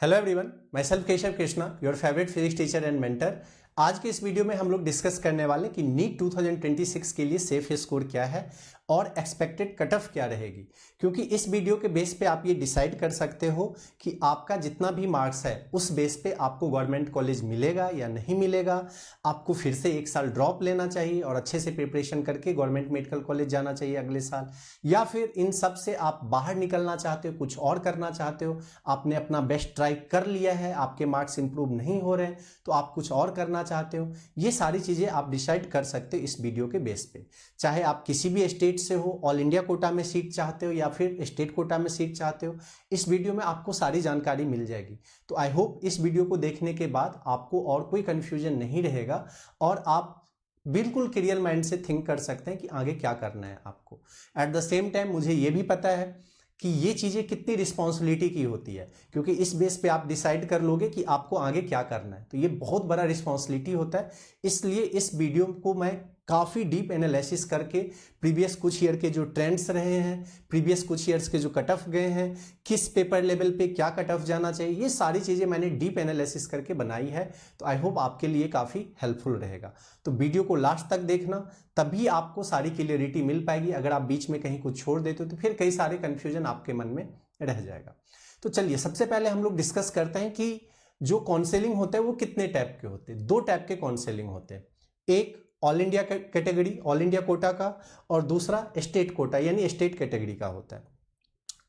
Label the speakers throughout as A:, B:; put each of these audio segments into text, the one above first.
A: Hello everyone, my self Keshav Krishna, your favourite physics teacher and mentor. आज के इस video में हम लोग डिस्कस करने वाले कि नीट 2026 के लिए सेफ स्कोर क्या है और एक्सपेक्टेड कट ऑफ क्या रहेगी, क्योंकि इस वीडियो के बेस पे आप ये डिसाइड कर सकते हो कि आपका जितना भी मार्क्स है उस बेस पे आपको गवर्नमेंट कॉलेज मिलेगा या नहीं मिलेगा। आपको फिर से एक साल ड्रॉप लेना चाहिए और अच्छे से प्रिपरेशन करके गवर्नमेंट मेडिकल कॉलेज जाना चाहिए अगले साल, या फिर इन सब से आप बाहर निकलना चाहते हो, कुछ और करना चाहते हो, आपने अपना बेस्ट ट्राई कर लिया है, आपके मार्क्स इंप्रूव नहीं हो रहे तो आप कुछ और करना चाहते हो। ये सारी चीजें आप डिसाइड कर सकते हो इस वीडियो के बेस पे। चाहे आप किसी भी स्टेट से हो, ऑल इंडिया कोटा में सीट चाहते हो या फिर स्टेट कोटा में सीट चाहते हो, इस वीडियो में आपको सारी जानकारी मिल जाएगी। तो आई होप इस वीडियो को देखने के बाद आपको और कोई कंफ्यूजन नहीं रहेगा और आप बिल्कुल क्लियर माइंड से थिंक कर सकते हैं कि आगे क्या करना है आपको। एट द सेम टाइम मुझे ये भी पता है कि ये चीजें कितनी रिस्पॉन्सिबिलिटी की होती है, क्योंकि इस बेस पे आप डिसाइड कर लोगे कि आपको आगे क्या करना है, तो ये बहुत बड़ा रिस्पॉन्सिबिलिटी होता है। इसलिए इस वीडियो को मैं काफ़ी डीप एनालिसिस करके प्रीवियस कुछ ईयर के जो ट्रेंड्स रहे हैं, प्रीवियस कुछ ईयर्स के जो कट ऑफ गए हैं, किस पेपर लेवल पे क्या कट ऑफ जाना चाहिए, ये सारी चीज़ें मैंने डीप एनालिसिस करके बनाई है। तो आई होप आपके लिए काफ़ी हेल्पफुल रहेगा। तो वीडियो को लास्ट तक देखना, तभी आपको सारी क्लियरिटी मिल पाएगी। अगर आप बीच में कहीं कुछ छोड़ देते हो तो फिर कई सारे कन्फ्यूजन आपके मन में रह जाएगा। तो चलिए सबसे पहले हम लोग डिस्कस करते हैं कि जो काउंसलिंग होता है वो कितने टाइप के होते हैं। दो टाइप के काउंसलिंग होते हैं, एक all India category, all India quota का, और दूसरा स्टेट कोटा यानी स्टेट कैटेगरी का होता है।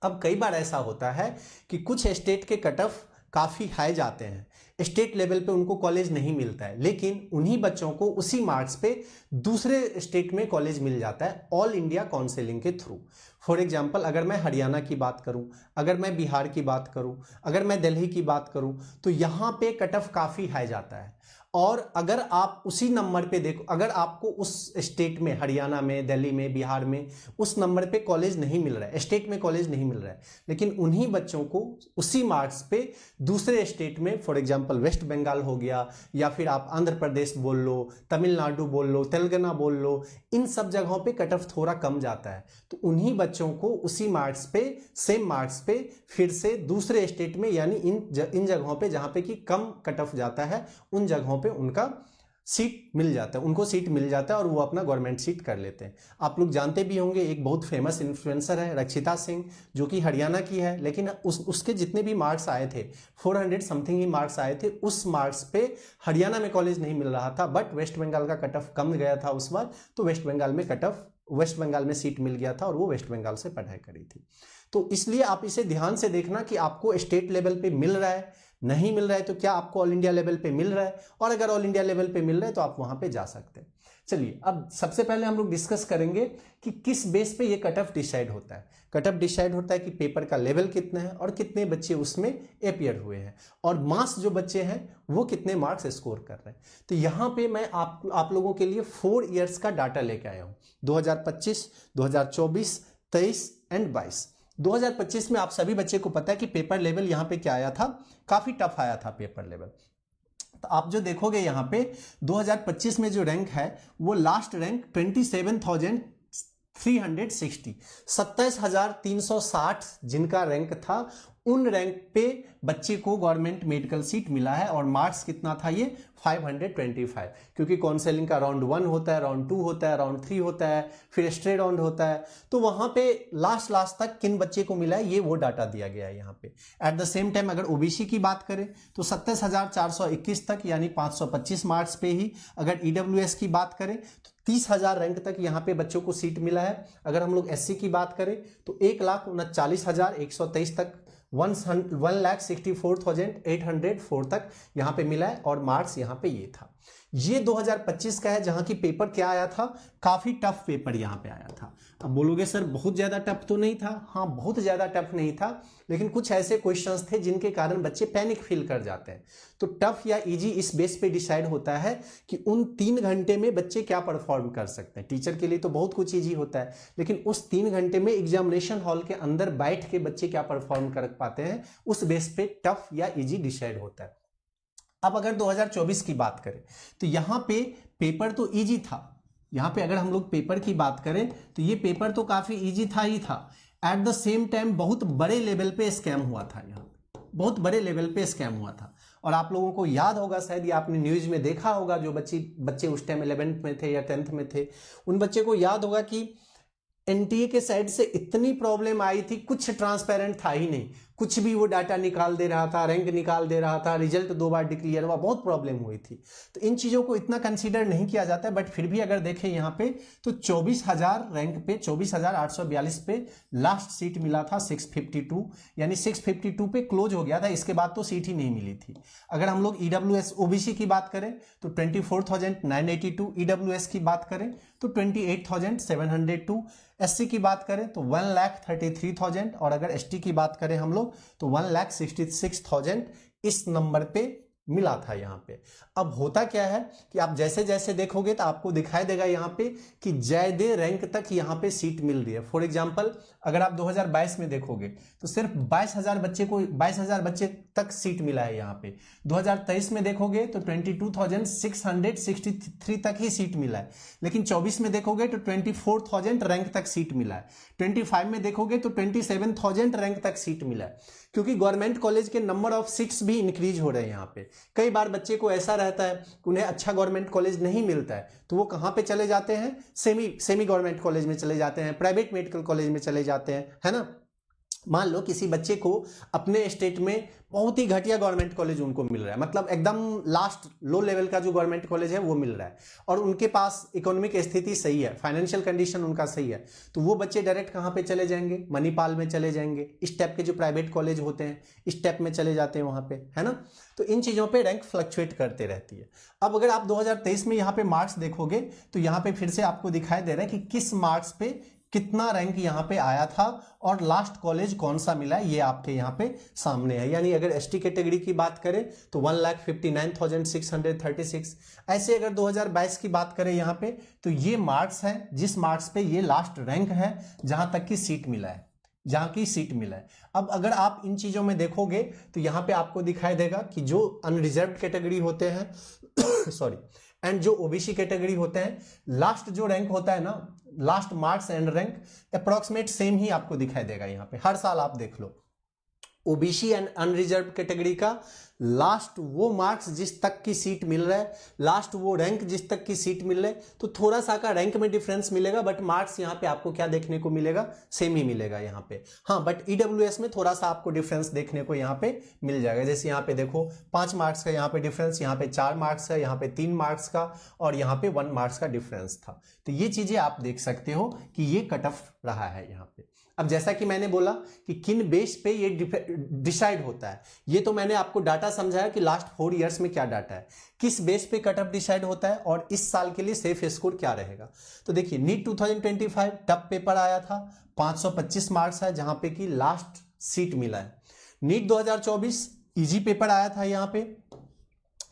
A: अब कई बार ऐसा होता है कि कुछ स्टेट के कट ऑफ काफ़ी हाई जाते हैं, स्टेट लेवल पे उनको कॉलेज नहीं मिलता है, लेकिन उन्हीं बच्चों को उसी मार्क्स पे दूसरे स्टेट में कॉलेज मिल जाता है ऑल इंडिया काउंसलिंग के थ्रू। फॉर एग्जांपल, अगर मैं हरियाणा की बात करूं, अगर मैं बिहार की बात करूं, अगर मैं दिल्ली की बात करूं, तो यहाँ पे कट ऑफ काफ़ी हाई जाता है। और अगर आप उसी नंबर पे देखो, अगर आपको उस स्टेट में, हरियाणा में, दिल्ली में, बिहार में उस नंबर पे कॉलेज नहीं मिल रहा है, स्टेट में कॉलेज नहीं मिल रहा है, लेकिन उन्हीं बच्चों को उसी मार्क्स पे दूसरे स्टेट में, फॉर एग्जांपल वेस्ट बंगाल हो गया, या फिर आप आंध्र प्रदेश बोल लो, तमिलनाडु बोल लो, तेलंगाना बोल लो, इन सब जगहों पे कट ऑफ थोड़ा कम जाता है। तो उन्हीं बच्चों को उसी मार्क्स पे, सेम मार्क्स पे फिर से दूसरे स्टेट में, यानी इन जगहों पे जहां पे कि कम कट ऑफ जाता है, उन जगहों पे उनका सीट मिल जाता है, उनको सीट मिल जाता है और वो अपना गवर्नमेंट सीट कर लेते हैं। आप लोग जानते भी होंगे, एक बहुत फेमस इन्फ्लुएंसर है रक्षिता सिंह, जो कि हरियाणा की है, लेकिन उसके जितने भी मार्क्स आए थे, 400 समथिंग ही मार्क्स आए थे, उस मार्क्स पे हरियाणा में कॉलेज नहीं मिल रहा था, बट वेस्ट बंगाल का कट ऑफ कम गया था उस बार, तो वेस्ट बंगाल में सीट मिल गया था और वो वेस्ट बंगाल से पढ़ाई करी थी। तो इसलिए आप इसे ध्यान से देखना कि आपको स्टेट लेवल पे मिल रहा है, नहीं मिल रहा है तो क्या आपको ऑल इंडिया लेवल पे मिल रहा है, और अगर ऑल इंडिया लेवल पे मिल रहा है तो आप वहां पे जा सकते हैं। चलिए अब सबसे पहले हम लोग डिस्कस करेंगे कि किस बेस पे ये कट ऑफ डिसाइड होता है। कट ऑफ डिसाइड होता है कि पेपर का लेवल कितना है और कितने बच्चे उसमें अपियर हुए हैं, और मार्क्स जो बच्चे हैं वो कितने मार्क्स स्कोर कर रहे हैं। तो यहां पे मैं आप लोगों के लिए 4 ईयर्स का डाटा लेके आया हूं, 2025, 2024, 23 एंड 22। 2025 में आप सभी बच्चे को पता है कि पेपर लेवल यहां पे क्या आया था, काफी टफ आया था पेपर लेवल। तो आप जो देखोगे यहां पे 2025 में जो रैंक है वो लास्ट रैंक 27,360, 27,360 जिनका रैंक था, उन रैंक पे बच्चे को गवर्नमेंट मेडिकल सीट मिला है। और मार्क्स कितना था ये 525, क्योंकि काउंसलिंग का राउंड 1 होता है, राउंड 2 होता है, राउंड 3 होता है, फिर स्ट्रेट राउंड होता है। तो वहां पे लास्ट तक किन बच्चे को मिला है ये वो डाटा दिया गया है यहाँ पे। एट द सेम टाइम अगर ओबीसी की बात करें तो 27,421 तक यानी 525 मार्क्स पे ही। अगर ईडब्ल्यूएस की बात करें तो 30,000 रैंक तक यहाँ पे बच्चों को सीट मिला है। अगर हम लोग एससी की बात करें तो 1,39,123 तक, 1,64,804 तक यहां पे मिला है, और मार्क्स यहां पे ये था। ये 2025 का है, जहां की पेपर क्या आया था, काफी टफ पेपर यहां पे आया था। अब बोलोगे सर बहुत ज्यादा टफ तो नहीं था। हाँ, बहुत ज्यादा टफ नहीं था, लेकिन कुछ ऐसे क्वेश्चंस थे जिनके कारण बच्चे पैनिक फील कर जाते हैं। तो टफ या इजी इस बेस पे डिसाइड होता है कि उन 3 घंटे में बच्चे क्या परफॉर्म कर सकते हैं। टीचर के लिए तो बहुत कुछ इजी होता है, लेकिन उस 3 घंटे में एग्जामिनेशन हॉल के अंदर बैठ के बच्चे क्या परफॉर्म कर पाते हैं, उस बेस पे टफ या इजी डिसाइड होता है। अब अगर 2024 की बात करें तो यहां पे पेपर तो इजी था। यहां पे अगर हम लोग पेपर की बात करें तो ये पेपर तो काफी इजी था ही था। एट द सेम टाइम बहुत बड़े लेवल पे स्कैम हुआ था, यहाँ बहुत बड़े लेवल पे स्कैम हुआ था। और आप लोगों को याद होगा, शायद ये आपने न्यूज में देखा होगा, जो बच्चे उस टाइम 11th में थे या 10th में थे, उन बच्चे को याद होगा कि एनटीए के साइड से इतनी प्रॉब्लम आई थी, कुछ ट्रांसपेरेंट था ही नहीं, कुछ भी वो डाटा निकाल दे रहा था, रैंक निकाल दे रहा था, रिजल्ट 2 बार डिक्लेयर हुआ, बहुत प्रॉब्लम हुई थी। तो इन चीज़ों को इतना कंसीडर नहीं किया जाता है, बट फिर भी अगर देखें यहाँ पे तो 24,000 रैंक पे 24,842 पे लास्ट सीट मिला था 652, यानी 652 पे क्लोज हो गया था, इसके बाद तो सीट ही नहीं मिली थी। अगर हम लोग ईडब्ल्यूएस ओबीसी की बात करें तो 24,982, ईडब्ल्यूएस की बात करें तो 28,702, एससी की बात करें तो 1,33,000, और अगर एसटी की बात करें हम लोग तो 1,66,000 इस नंबर पे मिला था यहाँ पे। अब होता क्या है कि आप जैसे जैसे देखोगे तो आपको दिखाई देगा यहाँ पे कि ज्यादा रैंक तक यहाँ पे सीट मिल रही है। फॉर एग्जांपल अगर आप 2022 में देखोगे तो सिर्फ 22,000 बच्चे तक सीट मिला है यहाँ पे। 2023 में देखोगे तो 22,663 तक ही सीट मिला है, लेकिन 24 में देखोगे तो 24,000 रैंक तक सीट मिला है। 25 में देखोगे तो 27,000 रैंक तक सीट मिला है, क्योंकि गवर्नमेंट कॉलेज के नंबर ऑफ सीट्स भी इंक्रीज हो रहे हैं यहाँ पे। कई बार बच्चे को ऐसा रहता है कि उन्हें अच्छा गवर्नमेंट कॉलेज नहीं मिलता है, तो वो कहाँ पे चले जाते हैं, सेमी गवर्नमेंट कॉलेज में चले जाते हैं, प्राइवेट मेडिकल कॉलेज में चले जाते हैं, है ना। मान लो किसी बच्चे को अपने स्टेट में बहुत ही घटिया गवर्नमेंट कॉलेज उनको मिल रहा है, मतलब एकदम लास्ट लो लेवल का जो गवर्नमेंट कॉलेज है वो मिल रहा है, और उनके पास इकोनॉमिक स्थिति सही है, फाइनेंशियल कंडीशन उनका सही है, तो वो बच्चे डायरेक्ट कहाँ पे चले जाएंगे, मणिपाल में चले जाएंगे। इस टाइप के जो प्राइवेट कॉलेज होते हैं इस टाइप में चले जाते हैं वहाँ पे, है ना। तो इन चीज़ों पे रैंक फ्लक्चुएट करते रहती है। अब अगर आप 2023 में यहाँ पे मार्क्स देखोगे तो यहाँ पे फिर से आपको दिखाई दे रहा है कि किस मार्क्स पे कितना रैंक यहाँ पे आया था और लास्ट कॉलेज कौन सा मिला है, ये आपके यहाँ पे सामने है। यानी अगर एसटी कैटेगरी की बात करें तो 1,59,636। ऐसे अगर 2022 की बात करें यहाँ पे तो ये मार्क्स है, जिस मार्क्स पे ये लास्ट रैंक है जहां तक की सीट मिला है, जहां की सीट मिला है। अब अगर आप इन चीजों में देखोगे तो यहाँ पे आपको दिखाई देगा कि जो अनरिजर्व कैटेगरी होते हैं सॉरी एंड जो ओबीसी कैटेगरी होते हैं, लास्ट जो रैंक होता है ना, last marks and rank approximate same ही आपको दिखाई देगा यहाँ पे। हर साल आप देख लो ओबीसी एंड अनरिजर्व कैटेगरी का लास्ट वो मार्क्स जिस तक की सीट मिल रहा है, लास्ट वो रैंक जिस तक की सीट मिल रहा है, तो थोड़ा सा का रैंक में डिफरेंस मिलेगा, बट मार्क्स यहाँ पे आपको क्या देखने को मिलेगा, सेम ही मिलेगा यहाँ पे। हाँ, बट ईडब्ल्यूएस में थोड़ा सा आपको डिफरेंस देखने को यहाँ पे मिल जाएगा। जैसे यहाँ पे देखो 5 मार्क्स का यहाँ पे डिफरेंस, यहाँ पे 4 मार्क्स का, यहाँ पे 3 मार्क्स का, और यहाँ पे 1 मार्क्स का डिफरेंस था। तो ये चीजें आप देख सकते हो कि ये कट ऑफ रहा है यहाँ पे। अब जैसा कि मैंने बोला कि किन बेस पे ये डिसाइड होता है, ये तो मैंने आपको डाटा समझाया कि लास्ट 4 इयर्स में क्या डाटा है, किस बेस पे कट ऑफ डिसाइड होता है और इस साल के लिए सेफ स्कोर क्या रहेगा। तो देखिए नीट 2025 टफ पेपर आया था, 525 मार्क्स है जहां पे कि लास्ट सीट मिला है। नीट 2024 इजी पेपर आया था, यहाँ पे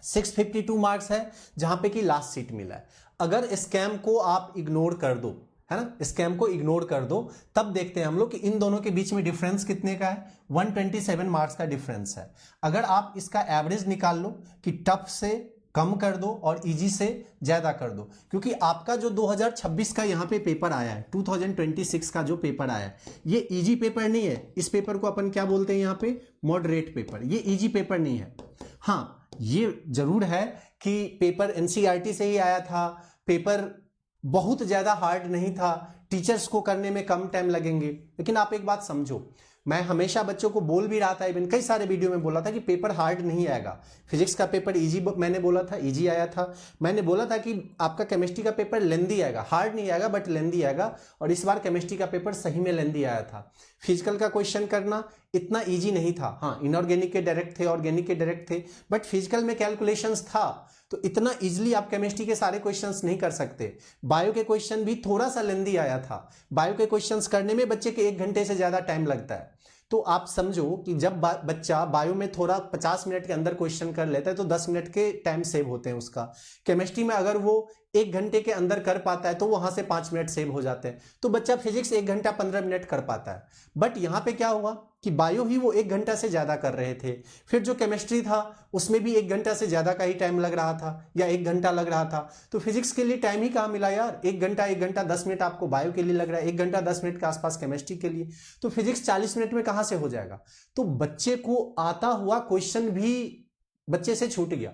A: 652 मार्क्स है जहां पे कि लास्ट सीट मिला है। अगर स्कैम को आप इग्नोर कर दो, है ना, स्कैम को इग्नोर कर दो, तब देखते हैं हम लोग कि इन दोनों के बीच में डिफरेंस कितने का है, 127 मार्क्स का डिफरेंस है। अगर आप इसका एवरेज निकाल लो कि टफ से कम कर दो और इजी से ज्यादा कर दो, क्योंकि आपका जो 2026 का यहाँ पे पेपर आया है, 2026 का जो पेपर आया है, ये इजी पेपर नहीं है। इस पेपर को अपन क्या बोलते हैं यहाँ पे, मॉडरेट पेपर। ये इजी पेपर नहीं है। हाँ, ये जरूर है कि पेपर एनसीईआरटी से ही आया था, पेपर बहुत ज्यादा हार्ड नहीं था, टीचर्स को करने में कम टाइम लगेंगे। लेकिन आप एक बात समझो, मैं हमेशा बच्चों को बोल भी रहा था, इवन कई सारे वीडियो में बोला था कि पेपर हार्ड नहीं आएगा। फिजिक्स का पेपर इजी मैंने बोला था, इजी आया था। मैंने बोला था कि आपका केमिस्ट्री का पेपर लेंदी आएगा, हार्ड नहीं आएगा बट लेंदी आएगा, और इस बार केमिस्ट्री का पेपर सही में लेंदी आया था। फिजिकल का क्वेश्चन करना इतना ईजी नहीं था। हाँ, इनऑर्गेनिक के डायरेक्ट थे, ऑर्गेनिक के डायरेक्ट थे, बट फिजिकल में कैलकुलेशंस था, तो इतना इजीली आप केमिस्ट्री के सारे क्वेश्चंस नहीं कर सकते। बायो के क्वेश्चन भी थोड़ा सा लेंदी आया था, बायो के क्वेश्चंस करने में बच्चे के 1 घंटे से ज्यादा टाइम लगता है। तो आप समझो कि जब बच्चा बायो में थोड़ा 50 मिनट के अंदर क्वेश्चन कर लेता है तो 10 मिनट के टाइम सेव होते हैं उसका। केमिस्ट्री में अगर वो 1 घंटे के अंदर कर पाता है तो वहां से 5 मिनट सेव हो जाते हैं, तो बच्चा फिजिक्स 1 घंटा 15 मिनट कर पाता है। बट यहां पे क्या हुआ कि बायो ही वो 1 घंटा से ज्यादा कर रहे थे, फिर जो केमिस्ट्री था उसमें भी 1 घंटा से ज्यादा का ही टाइम लग रहा था या 1 घंटा लग रहा था, तो फिजिक्स के लिए टाइम ही कहां मिला यार। 1 घंटा 10 मिनट आपको बायो के लिए लग रहा है, 1 घंटा 10 मिनट के आसपास केमिस्ट्री के लिए, तो फिजिक्स 40 मिनट में कहां से हो जाएगा। तो बच्चे को आता हुआ क्वेश्चन भी बच्चे से छूट गया,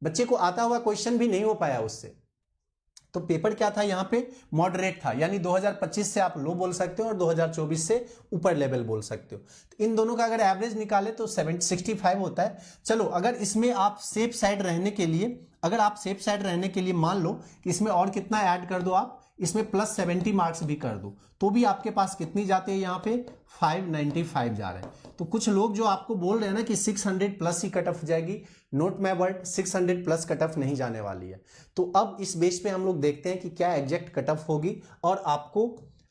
A: बच्चे को आता हुआ क्वेश्चन भी नहीं हो पाया उससे। तो पेपर क्या था यहाँ पे, मॉडरेट था, यानी 2025 से आप लो बोल सकते हो और 2024 से ऊपर लेवल बोल सकते हो। तो इन दोनों का अगर एवरेज निकाले तो 65 होता है। चलो अगर इसमें आप सेफ साइड रहने के लिए, अगर आप सेफ साइड रहने के लिए मान लो कि इसमें और कितना ऐड कर दो, आप इसमें +70 मार्क्स भी कर दो, तो भी आपके पास कितनी जाते हैं यहाँ पे 595 जा रहे हैं। तो कुछ लोग जो आपको बोल रहे हैं ना कि 600 प्लस ही कट ऑफ जाएगी, note my word, 600 plus cut off नहीं जाने वाली है। तो अब इस बेस पे हम लोग देखते हैं कि क्या एग्जैक्ट कट ऑफ होगी और आपको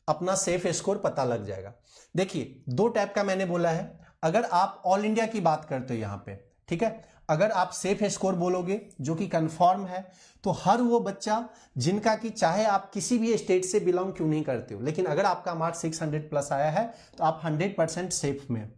A: अपना सेफ स्कोर पता लग जाएगा। देखिए 2 टाइप का मैंने बोला है, अगर आप ऑल इंडिया की बात करते हो यहाँ पे, ठीक है, अगर आप सेफ स्कोर बोलोगे जो कि कंफर्म है, तो हर वो बच्चा जिनका कि चाहे आप किसी भी स्टेट से बिलोंग क्यों नहीं करते हो, लेकिन अगर आपका मार्क्स 600 प्लस आया है तो आप 100% सेफ में।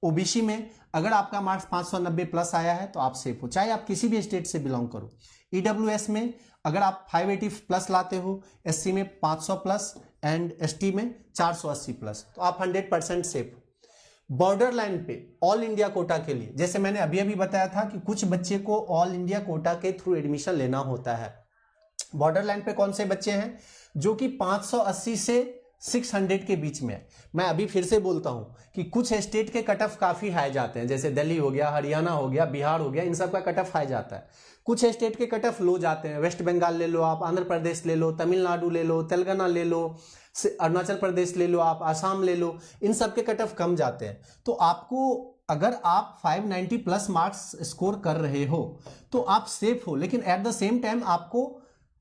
A: ओबीसी में अगर आपका मार्क्स 590 प्लस आया है तो आप सेफ हो, चाहे आप किसी भी स्टेट से बिलोंग करो। ईडब्ल्यूएस में अगर आप 580 प्लस लाते हो, एससी में 500 प्लस एंड एसटी में 480 प्लस, तो आप 100% सेफ हो। बॉर्डर लाइन पे ऑल इंडिया कोटा के लिए, जैसे मैंने अभी अभी बताया था कि कुछ बच्चे को ऑल इंडिया कोटा के थ्रू एडमिशन लेना होता है। बॉर्डर लाइन पे कौन से बच्चे हैं जो कि 580 से 600 के बीच में है। मैं अभी फिर से बोलता हूं कि कुछ स्टेट के कट ऑफ काफी हाई जाते हैं, जैसे दिल्ली हो गया, हरियाणा हो गया, बिहार हो गया, इन सब का कट ऑफ हाई जाता है। कुछ स्टेट के कट ऑफ लो जाते हैं, वेस्ट बंगाल ले लो आप, आंध्र प्रदेश ले लो, तमिलनाडु ले लो, तेलंगाना ले लो, अरुणाचल प्रदेश ले लो आप, आसाम ले लो, इन सब के कट ऑफ कम जाते हैं। तो आपको अगर आप 590 प्लस मार्क्स स्कोर कर रहे हो तो आप सेफ हो, लेकिन एट द सेम टाइम आपको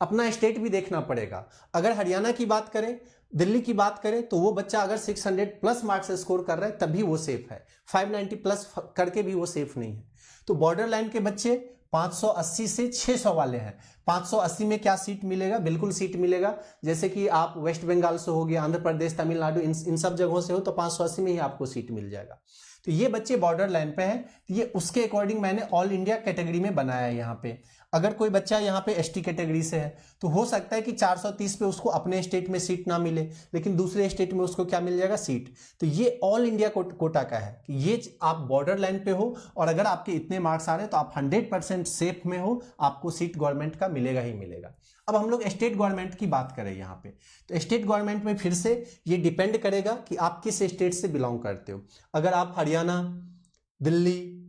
A: अपना स्टेट भी देखना पड़ेगा। अगर हरियाणा की बात करें, दिल्ली की बात करें, तो वो बच्चा अगर 600 प्लस मार्क्स स्कोर कर रहा है तभी वो सेफ है, 590 प्लस करके भी वो सेफ नहीं है। तो बॉर्डर लाइन के बच्चे 580 से 600 वाले हैं। 580 में क्या सीट मिलेगा, बिल्कुल सीट मिलेगा। जैसे कि आप वेस्ट बंगाल से हो गया, आंध्र प्रदेश, तमिलनाडु, इन सब जगहों से हो तो 580 में ही आपको सीट मिल जाएगा। तो ये बच्चे बॉर्डर लाइन पे हैं, तो ये उसके अकॉर्डिंग मैंने ऑल इंडिया कैटेगरी में बनाया है। यहाँ पे अगर कोई बच्चा यहाँ पे एसटी कैटेगरी से है तो हो सकता है कि 430 पे उसको अपने स्टेट में सीट ना मिले, लेकिन दूसरे स्टेट में उसको क्या मिल जाएगा, सीट। तो ये ऑल इंडिया कोटा का है कि ये आप बॉर्डर लाइन पे हो और अगर आपके इतने मार्क्स आ रहे हैं तो आप 100% सेफ में हो, आपको सीट गवर्नमेंट का मिलेगा ही मिलेगा। अब हम लोग स्टेट गवर्नमेंट की बात करें यहाँ पे, तो स्टेट गवर्नमेंट में फिर से ये डिपेंड करेगा कि आप किस स्टेट से बिलोंग करते हो। अगर आप हरियाणा, दिल्ली,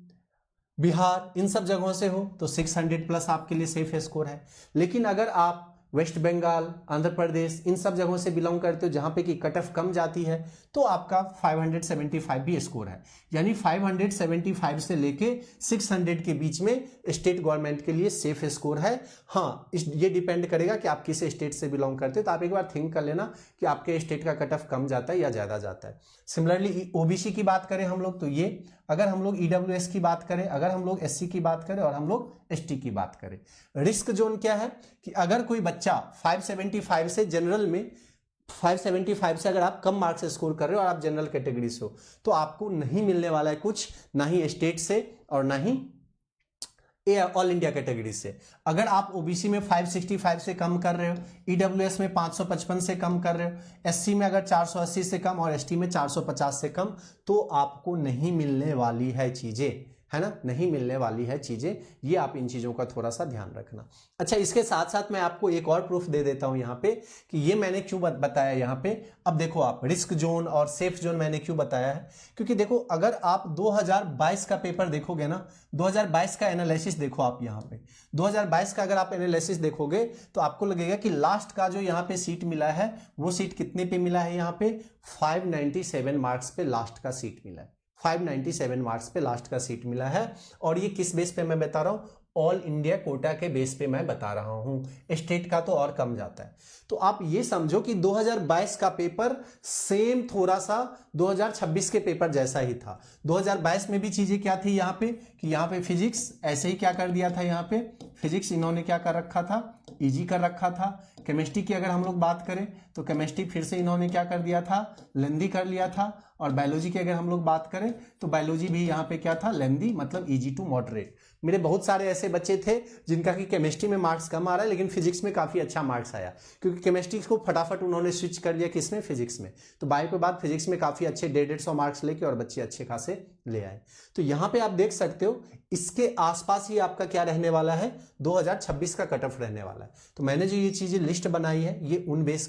A: बिहार, इन सब जगहों से हो तो 600 प्लस आपके लिए सेफ स्कोर है। लेकिन अगर आप वेस्ट बंगाल, आंध्र प्रदेश, इन सब जगहों से बिलोंग करते हो जहां पे कि कट ऑफ कम जाती है, तो आपका 575 भी स्कोर है। यानी 575 से लेके 600 के बीच में स्टेट गवर्नमेंट के लिए सेफ स्कोर है। हाँ, ये डिपेंड करेगा कि आप किस स्टेट से बिलोंग करते हो, तो आप एक बार थिंक कर लेना कि आपके स्टेट का कट ऑफ कम जाता है या ज्यादा जाता है। सिमिलरली ओबीसी की बात करें हम लोग तो ये, अगर हम लोग ईडब्ल्यूएस की बात करें, अगर हम लोग एससी की बात करें और हम लोग एसटी की बात करें, रिस्क जोन क्या है कि अगर कोई बच्चा 575 से जनरल में 575 से अगर आप कम मार्क्स स्कोर कर रहे हो और आप जनरल कैटेगरी से हो तो आपको नहीं मिलने वाला है कुछ, ना ही स्टेट से और ना ही ऑल इंडिया कैटेगरी से। अगर आप ओबीसी में 565 से कम कर रहे हो, ईडब्ल्यूएस में 555 से कम कर रहे हो, एससी में अगर 480 से कम और एसटी में 450 से कम, तो आपको नहीं मिलने वाली है चीजें, है ना, नहीं मिलने वाली है चीजें। ये आप इन चीजों का थोड़ा सा ध्यान रखना। अच्छा, इसके साथ साथ मैं आपको एक और प्रूफ दे देता हूं यहाँ पे कि ये मैंने क्यों बताया यहाँ पे। अब देखो आप, रिस्क जोन और सेफ जोन मैंने क्यों बताया है, क्योंकि देखो अगर आप 2022 का पेपर देखोगे ना, 2022 का एनालिसिस देखो आप यहाँ पे, 2022 का अगर आप एनालिसिस देखोगे तो आपको लगेगा कि लास्ट का जो यहाँ पे सीट मिला है वो सीट कितने पे मिला है, यहाँ पे 597 मार्क्स पे लास्ट का सीट मिला है, 597 मार्क्स पे लास्ट का सीट मिला है। और ये किस बेस पे मैं बता रहा हूँ, ऑल इंडिया कोटा के बेस पे मैं बता रहा हूं, स्टेट का तो और कम जाता है। तो आप ये समझो कि 2022 का पेपर सेम थोड़ा सा 2026 के पेपर जैसा ही था। 2022 में भी चीजें क्या थी यहाँ पे कि यहाँ पे फिजिक्स ऐसे ही क्या कर दिया था, यहाँ पे फिजिक्स इन्होंने क्या कर रखा था, इजी कर रखा था। केमिस्ट्री की अगर हम लोग बात करें तो केमिस्ट्री फिर से इन्होंने क्या कर दिया था, लेंदी कर लिया था। और बायोलॉजी की अगर हम लोग बात करें तो बायोलॉजी भी यहाँ पे क्या था, लेंदी मतलब इजी टू मॉडरेट। मेरे बहुत सारे ऐसे बच्चे थे जिनका कि केमिस्ट्री में मार्क्स कम आ रहा है लेकिन फिजिक्स में काफी अच्छा मार्क्स आया, क्योंकि केमिस्ट्री को फटाफट उन्होंने स्विच कर लिया किसमें, फिजिक्स में। तो बायो के बाद फिजिक्स में काफी अच्छे 150 मार्क्स लेके और बच्चे अच्छे खासे ले आए। तो यहाँ पे आप देख सकते हो इसके आसपास ही आपका क्या रहने वाला है, 2026 का कट ऑफ रहने वाला है। तो मैंने जो ये चीजें लिस्ट बनाई है ये उन बेस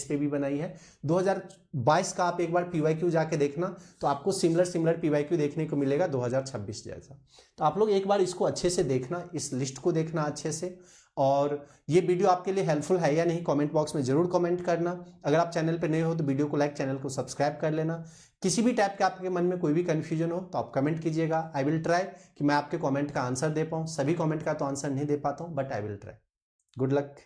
A: पे भी बनाई है। 2022 का आप एक बार पीवाईक्यू जाके देखना तो आपको सिमिलर पीवाईक्यू देखने को मिलेगा 2026 जैसा। तो आप लोग एक बार इसको अच्छे से देखना, इस लिस्ट को देखना अच्छे से। और ये वीडियो आपके लिए हेल्पफुल है या नहीं कमेंट बॉक्स में जरूर कमेंट करना। अगर आप चैनल पर नए हो तो वीडियो को लाइक, चैनल को सब्सक्राइब कर लेना। किसी भी टाइप के आपके मन में कोई भी कंफ्यूजन हो तो आप कमेंट कीजिएगा। आई विल ट्राई कि मैं आपके कमेंट का आंसर दे पाऊँ। सभी कमेंट का तो आंसर नहीं दे पाता हूँ but I will try. Good luck.